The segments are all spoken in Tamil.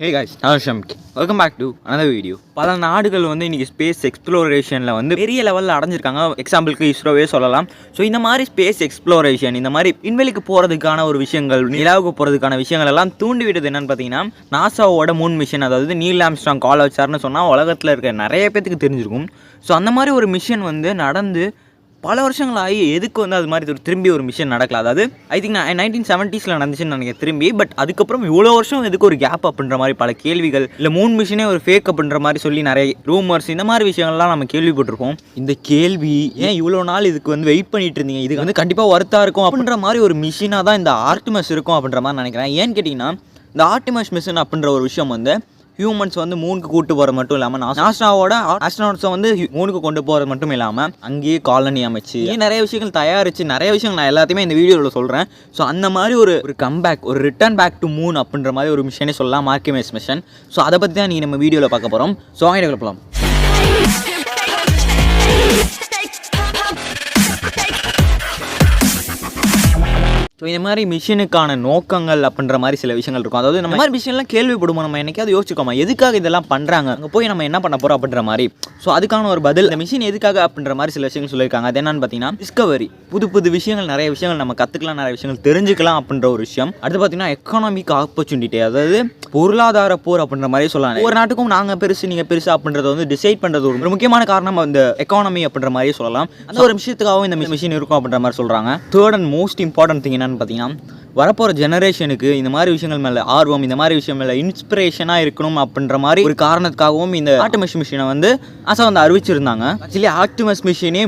Hey guys, நான் Shamki. Welcome back to another video. பல நாடுகள் வந்து இன்றைக்கி ஸ்பேஸ் எக்ஸ்ப்ளோரேஷனில் வந்து பெரிய லெவலில் அடைஞ்சிருக்காங்க. எக்ஸாம்பிளுக்கு இஸ்ரோவே சொல்லலாம். ஸோ இந்த மாதிரி ஸ்பேஸ் எக்ஸ்ப்ளோரேஷன், இந்த மாதிரி விண்வெளிக்கு போகிறதுக்கான ஒரு விஷயங்கள், நிலாவுக்கு போகிறதுக்கான விஷயங்கள் எல்லாம் தூண்டி விடுது. என்னென்னு பார்த்தீங்கன்னா, நாசாவோட மூன் மிஷன், அதாவது நீல் ஆம்ஸ்ட்ராங் கால் வச்சார்னு சொன்னால் உலகத்தில் இருக்க நிறைய பேத்துக்கு தெரிஞ்சிருக்கும். ஸோ அந்த மாதிரி ஒரு மிஷன் வந்து நடந்து பல வருஷங்கள் ஆகி எதுக்கு வந்து அது மாதிரி திரும்பி ஒரு மிஷன் நடக்கல. அதாவது ஐ திங்க் 1970s நடந்துச்சுன்னு நினைக்கிறேன் திரும்பி. பட் அதுக்கப்புறம் இவ்வளோ வருஷம் எதுக்கு ஒரு கேப் அப்படின்ற மாதிரி பல கேள்விகள், இல்லை மூன் மிஷனே ஒரு ஃபேக் அப்படின்ற மாதிரி சொல்லி நிறைய ரூமர்ஸ், இந்த மாதிரி விஷயங்கள்லாம் நம்ம கேள்விப்பட்டிருப்போம். இந்த கேள்வி ஏன் இவ்வளோ நாள் இதுக்கு வந்து வெயிட் பண்ணிட்டு இருந்தீங்க, இதுக்கு வந்து கண்டிப்பாக ஒர்த்தாக இருக்கும் அப்படின்ற மாதிரி ஒரு மிஷினாக தான் இந்த ஆர்டிமஸ் இருக்கும் அப்படின்ற மாதிரி நினைக்கிறேன். ஏன்னு கேட்டிங்கன்னா, இந்த ஆர்டிமஸ் மிஷன் அப்படின்ற ஒரு விஷயம் வந்து ஹியூமன்ஸ் வந்து மூணுக்கு கூட்டு போகிறது மட்டும் இல்லாமல், நாசாவோட ஆஸ்ட்ரோனாட்ஸை வந்து மூணுக்கு கொண்டு போகிறது மட்டும் இல்லாமல் அங்கேயே காலனி அமைச்சு நிறைய விஷயங்கள் தயாரித்து நிறைய விஷயங்கள் நான் எல்லாத்தையுமே இந்த வீடியோவில் சொல்கிறேன். ஸோ அந்த மாதிரி ஒரு கம்பேக், ஒரு ரிட்டர்ன் பேக் டு மூன் அப்படின்ற மாதிரி ஒரு மிஷனே சொல்லலாம், ஆர்டிமஸ் மிஷன். ஸோ அதை பற்றி தான் நீங்கள் நம்ம வீடியோவில் பார்க்க போகிறோம். ஸோ வாங்கிட்டு கிளப்பலாம். ஸோ இந்த மாதிரி மிஷினுக்கான நோக்கங்கள் அப்படின்ற மாதிரி சில விஷயங்கள் இருக்கும். அதாவது நம்ம மாதிரி விஷயம்லாம் கேள்விப்படுவோம், நம்ம என்னைக்காவது யோசிச்சுக்கோமா எதுக்காக இதெல்லாம் பண்ணுறாங்க, அங்கே போய் நம்ம என்ன பண்ண போகிறோம் அப்படின்ற மாதிரி. ஸோ அதுக்கான ஒரு பதில், இந்த மிஷின் எதுக்காக அப்படின்ற மாதிரி சில விஷயங்கள் சொல்லியிருக்காங்க. அது என்னன்னு பார்த்தீங்கன்னா, டிஸ்கவரி, புது விஷயங்கள், நிறைய விஷயங்கள் நம்ம கற்றுக்கலாம், நிறைய விஷயங்கள் தெரிஞ்சுக்கலாம் அப்படின்ற ஒரு விஷயம். அடுத்து பார்த்தீங்கன்னா எக்கனாமிக் ஆப்பர்ச்சுனிட்டி, அதாவது பொருளாதார போர் அப்படின்ற மாதிரி சொல்லலாம். ஒரு நாட்டுக்கும் நாங்கள் பெருசு நீங்கள் பெருசு அப்படின்றத வந்து டிசைட் பண்ணுறது ஒரு முக்கியமான காரணம் இந்த எக்கானமி அப்படின்ற மாதிரியே சொல்லலாம். அந்த ஒரு விஷயத்துக்காகவும் இந்த மிஷின் இருக்கும் அப்படின்ற மாதிரி சொல்கிறாங்க. Third and most important thing என்னன்னு பார்த்தீங்கன்னா, வரப்போகிற ஜெனரேஷனுக்கு இந்த மாதிரி விஷயங்கள் மேலே ஆர்வம், இந்த மாதிரி விஷயம் மேலே இன்ஸ்பிரேஷனாக இருக்கணும் அப்படின்ற மாதிரி ஒரு காரணத்துக்காகவும் இந்த ஆர்டிமஸ் மிஷினை வந்து ஆசா வந்து அறிவிச்சிருந்தாங்க. ஆக்சுவலி ஆர்டிமஸ் மிஷினே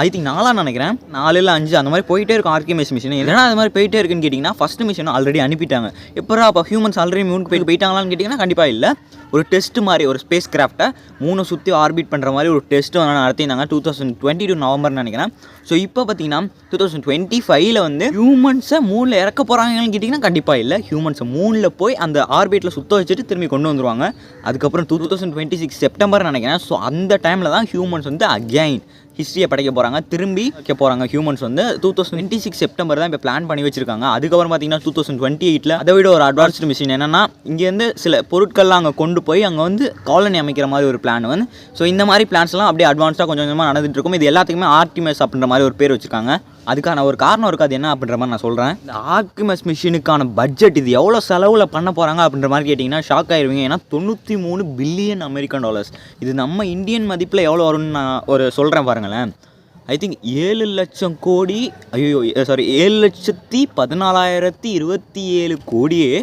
ஐ திங்க் 4 நினைக்கிறேன், 4 இல்லை 5 அந்த மாதிரி போயிட்டே இருக்கும் ஆர்டிமஸ் மிஷின். ஏன்னா அது மாதிரி போயிட்டே இருக்குன்னு கேட்டிங்கன்னா, ஃபஸ்ட் மிஷினை ஆல்ரெடி அனுப்பிட்டாங்க. எப்போ அப்போ ஹியூமன்ஸ் ஆல்ரெடி மூணுக்கு போயிட்டாங்களான்னு கேட்டிங்கன்னா கண்டிப்பாக இல்லை. ஒரு டெஸ்ட் மாதிரி ஒரு ஸ்பேஸ் கிராஃப்டை 3 சுற்றி ஆர்பிட் பண்ணுற மாதிரி ஒரு டெஸ்ட்டு வந்து நடத்தினாங்க 2022 நவம்பர் நினைக்கிறேன். ஸோ இப்போ பார்த்தீங்கன்னா 2025 வந்து ஹியூமன்ஸை மூணில் இறக்க போகிறாங்கன்னு கேட்டிங்கன்னா கண்டிப்பாக இல்லை. ஹியூமன்ஸை மூணில் போய் அந்த ஆர்பிட்டில் சுற்ற வச்சுட்டு திரும்பி கொண்டு வந்துருவாங்க. அதுக்கப்புறம் 2026 செப்டம்பர் நினைக்கிறேன். ஸோ அந்த டைமில் தான் ஹியூமன்ஸ் வந்து அகைன் ஹிஸ்ட்ரியை படைக்க போகிறாங்க, திரும்பி வைக்க போகிறாங்க. ஹியூமன்ஸ் வந்து 2026 செப்டம்பர் தான் இப்போ பிளான் பண்ணி வச்சிருக்காங்க. அதுக்கப்புறம் பார்த்தீங்கன்னா 2028 அதை விட ஒரு அட்வான்ஸ்டு மிஷின் என்னென்னா, இங்கேருந்து சில பொருட்கள்லாம் அங்கே கொண்டு போய் அங்கே வந்து காலனி அமைக்கிற மாதிரி ஒரு பிளான் வந்து. ஸோ இந்த மாதிரி பிளான்ஸ்லாம் அப்படியே அட்வான்ஸாக கொஞ்சம் கொஞ்சமாக நடந்துட்டு இருக்கும். இது எல்லாத்துக்குமே ஆர்டிமஸ் அப்படின்ற மாதிரி ஒரு பேர் வச்சுருக்காங்க. அதுக்கான ஒரு காரணம் இருக்காது, என்ன அப்படின்ற மாதிரி நான் சொல்கிறேன். இந்த ஆர்டிமஸ் மிஷினுக்கான பட்ஜெட், இது எவ்வளோ செலவில் பண்ண போகிறாங்க அப்படின்ற மாதிரி கேட்டிங்கன்னா ஷாக் ஆகிடுவீங்க. ஏன்னா 93 பில்லியன் அமெரிக்கன் டாலர்ஸ். இது நம்ம இந்தியன் மதிப்பில் எவ்வளோ வரும்னு நான் ஒரு சொல்கிறேன் பாருங்களேன். ஐ திங்க் 7 லட்சம் கோடி, 7,14,027 கோடியே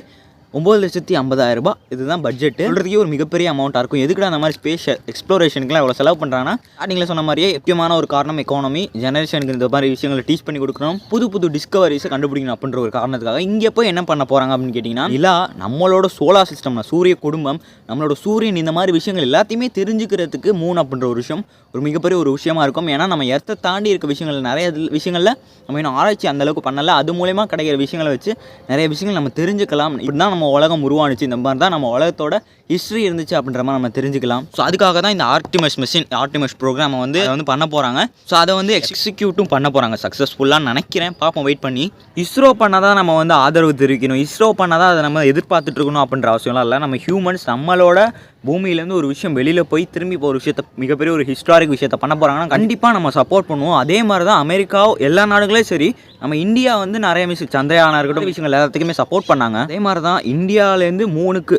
9,50,000 இதுதான் பட்ஜெட்டு. சொல்கிறதுக்கே ஒரு மிகப்பெரிய அமௌண்ட்டாக இருக்கும். எதுக்குடா அந்த மாதிரி ஸ்பேஸ் எக்ஸ்ப்ளோரேஷனுக்குலாம் எவ்வளோ செலவு பண்ணுறாங்கன்னா, நீங்களே சொன்ன மாதிரியே முக்கியமான ஒரு காரணம் எக்கானமி, ஜெனரேஷனுக்கு இந்த மாதிரி விஷயங்களை டீச் பண்ணி கொடுக்கணும், புது டிஸ்கவரிஸை கண்டுபிடிக்கணும் அப்படின்ற ஒரு காரணத்துக்காக. இங்கே போய் என்ன பண்ண போகிறாங்க அப்படின்னு கேட்டிங்கன்னா, இல்லை நம்மளோட சோலார் சிஸ்டம், சூரிய குடும்பம், நம்மளோட சூரியன், இந்த மாதிரி விஷயங்கள் எல்லாத்தையுமே தெரிஞ்சுக்கிறதுக்கு மூன் அப்படின்ற ஒரு விஷயம் ஒரு மிகப்பெரிய ஒரு விஷயமா இருக்கும். ஏன்னா நம்ம எர்த்தை தாண்டி இருக்க விஷயங்கள் நிறைய விஷயங்களில் நம்ம இன்னும் ஆராய்ச்சி அந்தளவுக்கு பண்ணலை. அது மூலயமா கிடைக்கிற விஷயங்களை வச்சு நிறைய விஷயங்கள் நம்ம தெரிஞ்சுக்கலாம். இப்படி தான் நம்ம உலகம் உருவானுச்சு, இந்த மாதிரி தான் நம்ம உலகத்தோட ஹிஸ்ட்ரி இருந்துச்சு அப்படின்ற மாதிரி நம்ம தெரிஞ்சுக்கலாம். ஸோ அதுக்காக தான் இந்த ஆர்டிமஸ் மிஷின், ஆர்டிமஸ் ப்ரோக்ராமை வந்து பண்ண போகிறாங்க. ஸோ அதை வந்து எக்ஸிக்யூட்டும் பண்ண போகிறாங்க சக்ஸஸ்ஃபுல்லாக நினைக்கிறேன். பார்ப்போம், வெயிட் பண்ணி. இஸ்ரோ பண்ணால் தான் நம்ம வந்து ஆதரவு தெரிவிக்கணும், இஸ்ரோ பண்ணால் தான் அதை நம்ம எதிர்பார்த்துட்டு இருக்கணும் அப்படின்ற அவசியம்லாம் இல்லை. நம்ம ஹியூமன்ஸ் நம்மளோட பூமியிலேருந்து ஒரு விஷயம் வெளியில் போய் திரும்பி இப்போ ஒரு விஷயத்தை, மிகப்பெரிய ஒரு ஹிஸ்டாரிக் விஷயத்தை பண்ண போகிறாங்கன்னா கண்டிப்பாக நம்ம சப்போர்ட் பண்ணுவோம். அதே மாதிரி தான் அமெரிக்கா, எல்லா நாடுகளே சரி, நம்ம இந்தியா வந்து நிறைய மிஷன், சந்திரயானா இருக்கட்டும், விஷயங்கள் எல்லாத்துக்குமே சப்போர்ட் பண்ணாங்க. அதே மாதிரி தான் இந்தியாவிலேருந்து மூணுக்கு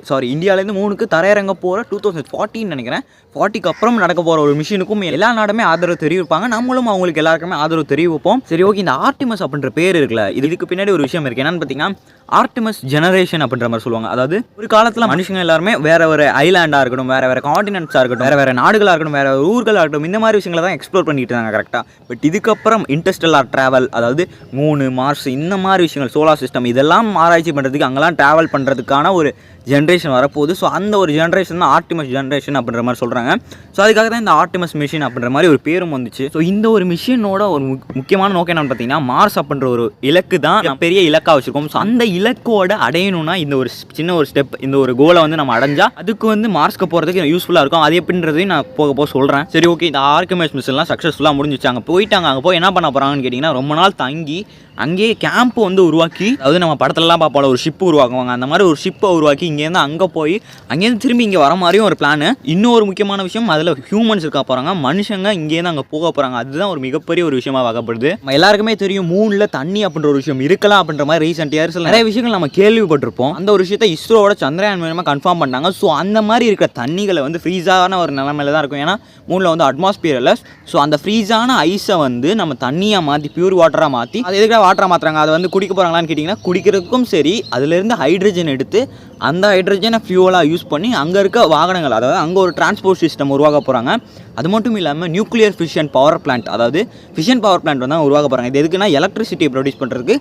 தரையிறங்க போகிற 2014 நினைக்கிறேன், 40க்கு அப்புறம் நடக்க போகிற ஒரு மிஷினுக்கும் எல்லா நாடுமே ஆதரவு தெரிவிப்பாங்க. நம்மளும் அவங்களுக்கு எல்லாருக்குமே ஆதரவு தெரிவிப்போம். சரி, ஓகே. இந்த ஆர்டிமஸ் அப்படின்ற பேர் இருக்குல்ல, இதுக்கு பின்னாடி ஒரு விஷயம் இருக்குது. என்னன்னு பார்த்தீங்கன்னா, ஆர்டிமஸ் ஜெனரேஷன் அப்படின்ற மாதிரி சொல்லுவாங்க. அதாவது ஒரு காலத்தில் மனுஷங்க எல்லாருமே வேற ஒரு ஐலாண்டாக இருக்கட்டும், வேற காண்டினென்ட்ஸாக இருக்கட்டும், வேற நாடுகளாக இருக்கட்டும், வேற ஊர்களாக இருக்கட்டும், இந்த மாதிரி விஷயங்களை தான் எக்ஸ்ப்ளோர் பண்ணிட்டு இருந்தாங்க கரெக்டாக. பட் இதுக்கப்புறம் இன்டர்ஸ்டெல்லார் ட்ராவல், அதாவது மூணு, மார்ஸ், இந்த மாதிரி விஷயங்கள், சோலார் சிஸ்டம், இதெல்லாம் ஆராய்ச்சி பண்ணுறதுக்கு, அங்கெல்லாம் ட்ராவல் பண்ணுறதுக்கான ஒரு ஜென்ரேஷன் வரப்போகுது. ஸோ அந்த ஒரு ஜென்ரேஷன் தான் ஆர்டிமஸ் ஜென்ரேஷன் அப்படின்ற மாதிரி சொல்கிறாங்க. ஸோ அதுக்காக தான் இந்த ஆர்டிமஸ் மிஷின் அப்படின்ற மாதிரி ஒரு பேரும் வந்துச்சு. ஸோ இந்த ஒரு மிஷினோட ஒரு முக்கியமான நோக்கம் என்னன்னு பார்த்தீங்கன்னா, மார்ஸ் அப்படின்ற ஒரு இலக்கு தான் பெரிய இலக்காக வச்சுருக்கோம். ஸோ அந்த இலக்கோட அடையணும்னா இந்த ஒரு சின்ன ஒரு ஸ்டெப், இந்த ஒரு கோலை வந்து நம்ம அடைஞ்சால் அதுக்கு வந்து மார்ஸ்க்கு போகிறதுக்கு யூஸ்ஃபுல்லாக இருக்கும். அது எப்படின்றதையும் நான் போக சொல்கிறேன். சரி, ஓகே. இந்த ஆர்டிமஸ் மிஷன்லாம் சக்ஸஸ்ஃபுல்லாக முடிஞ்சிச்சு. அங்கே போயிட்டாங்க. அங்கே போய் என்ன பண்ண போகிறாங்கன்னு கேட்டிங்கன்னா, ரொம்ப நாள் தங்கி அங்கேயே கேம்ப் வந்து உருவாக்கி, அதாவது நம்ம படத்துலலாம் பார்ப்போம் ஒரு ஷிப்பு உருவாக்குவாங்க, அந்த மாதிரி ஒரு ஷிப்பை உருவாக்கி இங்கேருந்து அங்கே போய் அங்கேருந்து திரும்பி இங்கே வர மாதிரியும் ஒரு பிளான். இன்னும் ஒரு முக்கியமான விஷயம், அதில் ஹியூமன்ஸ் இருக்க போகிறாங்க, மனுஷங்க இங்கேருந்து அங்கே போக போகிறாங்க. அதுதான் ஒரு மிகப்பெரிய ஒரு விஷயமா பார்க்கப்படுது. நம்ம எல்லாருக்குமே தெரியும் மூணில் தண்ணி அப்படின்ற ஒரு விஷயம் இருக்கலாம் அப்படின்ற மாதிரி ரீசெண்ட் இயர்ஸில் நிறைய விஷயங்கள் நம்ம கேள்விப்பட்டிருப்போம். அந்த ஒரு விஷயத்தை இஸ்ரோவோட சந்திரயான் மூலமாக கன்ஃபார்ம் பண்ணாங்க. ஸோ அந்த மாதிரி இருக்கிற தண்ணிகளை வந்து ஃப்ரீஸான ஒரு நிலைமையில தான் இருக்கும். ஏன்னா மூணில் வந்து அட்மாஸ்பியர் இல்லை. ஸோ அந்த ஃப்ரீஸான ஐஸை வந்து நம்ம தண்ணியாக மாற்றி பியூர் வாட்டராக மாற்றி அது எதுக்காக வாட்டராக மாற்றுறாங்க, அதை வந்து குடிக்க போகிறாங்களான்னு கேட்டிங்கன்னா குடிக்கிறதுக்கும் சரி, அதுலேருந்து ஹைட்ரஜன் எடுத்து அந்த ஹைட்ரஜனை ஃபியூவலாக யூஸ் பண்ணி அங்கே இருக்க வாகனங்கள், அதாவது அங்கே ஒரு டிரான்ஸ்போர்ட் சிஸ்டம் உருவாக்க போகிறாங்க. அது மட்டும் இல்லாமல் நியூக்ளியர் ஃபிஷன் பவர் பிளான்ட், அதாவது ஃபிஷன் பவர் பிளான்ட் வந்து உருவாக்க போகிறாங்க. இது எதுக்குன்னா எலக்ட்ரிசிட்டியை ப்ரொடியூஸ் பண்ணுறதுக்கு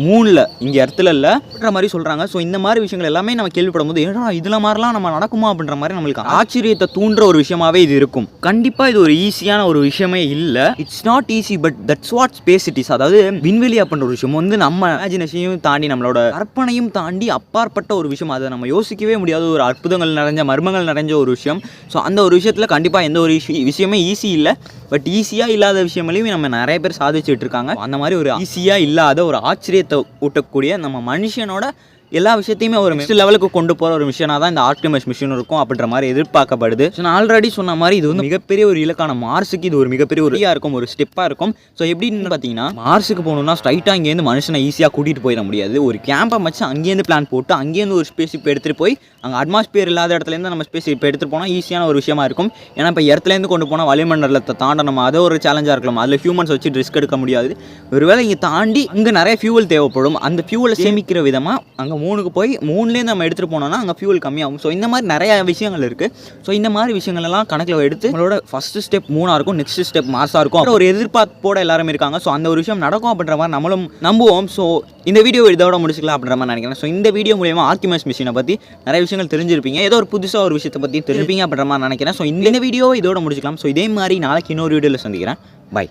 மூணில், இங்கே இடத்துல இல்லைன்ற மாதிரி சொல்கிறாங்க. ஸோ இந்த மாதிரி விஷயங்கள் எல்லாமே நம்ம கேள்விப்படும் போது ஏன்னா இதில் மாதிரிலாம் நம்ம நடக்குமா அப்படின்ற மாதிரி நம்மளுக்கு ஆச்சரியத்தை தூண்டுற ஒரு விஷயமாவே இது இருக்கும். கண்டிப்பாக இது ஒரு ஈஸியான ஒரு விஷயமே இல்லை. It's not easy, but that's what space it is. அதாவது விண்வெளி அப்படின்ற ஒரு விஷயம் வந்து நம்ம இமேஜினேஷனையும் தாண்டி நம்மளோட கற்பனையும் தாண்டி அப்பாற்பட்ட ஒரு விஷயம். அதை நம்ம யோசிக்கவே முடியாத ஒரு அற்புதங்கள் நிறைஞ்ச மர்மங்கள் நிறைஞ்ச ஒரு விஷயம். ஸோ அந்த ஒரு விஷயத்தில் கண்டிப்பாக எந்த ஒரு விஷயமே ஈஸி இல்லை. பட் ஈஸியாக இல்லாத விஷயங்களையும் நம்ம நிறைய பேர் சாதிச்சுட்டு இருக்காங்க. அந்த மாதிரி ஒரு ஈஸியாக இல்லாத ஒரு ஆச்சரியத்தை ஊட்டக்கூடிய நம்ம மனுஷனோட எல்லா விஷயத்தையுமே ஒரு நெக்ஸ்ட் லெவலுக்கு கொண்டு போகிற ஒரு மிஷனாக தான் இந்த ஆர்டிமஸ் மிஷன் இருக்கும் அப்படின்ற மாதிரி எதிர்பார்க்கப்படுது. ஸோ நான் ஆல்ரெடி சொன்ன மாதிரி இது வந்து மிகப்பெரிய ஒரு இலக்கான மார்ஸுக்கு இது ஒரு மிகப்பெரிய ஒரு இருக்கும், ஒரு ஸ்டெப்பாக இருக்கும். ஸோ எப்படின்னு பார்த்தீங்கன்னா மார்ஸுக்கு போகணுன்னா ஸ்ட்ரைட்டாக இங்கேருந்து மனுஷனை ஈஸியாக கூட்டிகிட்டு போயிட முடியாது. ஒரு கேம்பை வச்சு அங்கேருந்து பிளான் போட்டு அங்கேருந்து ஒரு ஸ்பேஸ் ஷிப் எடுத்துகிட்டு போய் அங்கே அட்மாஸ்பியர் இல்லாத இடத்துலேருந்து நம்ம ஸ்பேஸ் ஷிப் எடுத்துகிட்டு போனால் ஈஸியான ஒரு விஷயமா இருக்கும். ஏன்னா இப்போ இடத்துலேருந்து கொண்டு போனால் வளிமண்டலத்தை தாண்டணும், அதை ஒரு சேலஞ்சாக இருக்கலாம். அதில் ஹியூமன்ஸ் வச்சு ரிஸ்க் எடுக்க முடியாது. ஒருவேளை இங்கே தாண்டி அங்கே நிறைய ஃபியூவல் தேவைப்படும். அந்த ஃபியூவலை சேமிக்கிற விதமாக அங்கே மூணுக்கு போய் மூணுலேருந்து நம்ம எடுத்துகிட்டு போனோம்னா அங்கே ஃபியூவல் கம்மியாகும். ஸோ இந்த மாதிரி நிறைய விஷயங்கள் இருக்குது. ஸோ இந்த மாதிரி விஷயங்களெல்லாம் கணக்கில் எடுத்து நம்மளோட ஃபஸ்ட்டு ஸ்டெப் மூணாக இருக்கும், நெக்ஸ்ட் ஸ்டெப் மார்ஸாக இருக்கும். ஒரு எதிர்பார்ப்போட எல்லாரும் இருக்காங்க. ஸோ அந்த ஒரு விஷயம் நடக்கும் அப்படின்ற மாதிரி நம்மளும் நம்புவோம். ஸோ இந்த வீடியோ இதோட முடிச்சுக்கலாம் அப்படின்ற மாதிரி நினைக்கிறேன். ஸோ இந்த வீடியோ மூலமா ஆர்டிமஸ் மிஷனை பற்றி நிறைய விஷயங்கள் தெரிஞ்சிருப்பீங்க, ஏதோ ஒரு புதுசாக ஒரு விஷயத்தை பற்றி தெரிஞ்சிருப்பீங்க அப்படின்ற மாதிரி நினைக்கிறேன். ஸோ இந்த வீடியோவை இதோட முடிச்சுக்கலாம். ஸோ இதே மாதிரி நாளைக்கு இன்னொரு வீடியோவில் சந்திக்கிறேன். பை.